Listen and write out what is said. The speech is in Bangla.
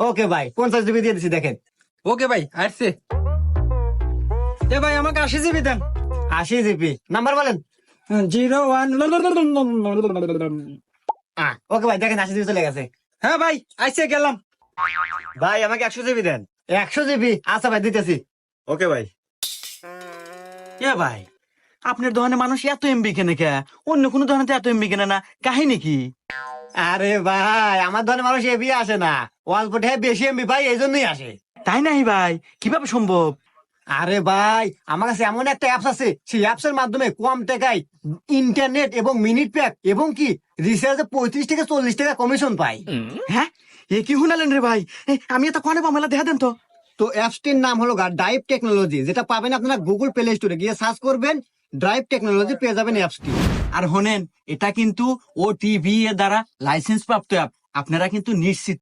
ওকে ভাই 50 জিবি দিয়ে দিচ্ছি, দেখেন। ওকে ভাই আসছে। এ ভাই আমাকে 80 জিবি দেন। 80 জিবি নাম্বার বলেন। 01। ওকে ভাই, দেখেন 80 জিবি চলে গেছে। হ্যাঁ ভাই আইসে গেলাম। ভাই আমাকে 100 জিবি দেন। 100 জিবি, আচ্ছা ভাই দিতেছি। ওকে ভাই। এ ভাই, আপনার দোকানে মানুষ এত এমবি কেনে কে? অন্য কোনো দোকানে তো এত এমবি কেনে না, কাহিনী কি? আরে ভাই, আমার ধরনের মানুষ এবি আসে না, অল্প টাকায় বেশি এমবি ভাই, এই জন্যই আসে। তাই নাই ভাই, কিভাবে সম্ভব? আরে ভাই, আমার কাছে এমন একটা অ্যাপস আছে, সেই অ্যাপস এর মাধ্যমে কম টাকায় ইন্টারনেট এবং মিনিট প্যাক এবং কি রিচার্জে 35 থেকে 40 টাকা কমিশন পাই। হ্যাঁ, এ কি শুনালেন রে ভাই? আমি এত কনে পামেলা দেখা দেন তো। তো অ্যাপসটির নাম হলো ড্রাইভ টেকনোলজি, যেটা পাবেন আপনারা গুগল প্লে স্টোরে গিয়ে সার্চ করবেন, ড্রাইভ টেকনোলজি পেয়ে যাবেন অ্যাপসটি। আর হোনেন, এটা কিন্তু ওটিভি এর দ্বারা লাইসেন্স প্রাপ্ত অ্যাপ। আপনারা কিন্তু নিশ্চিত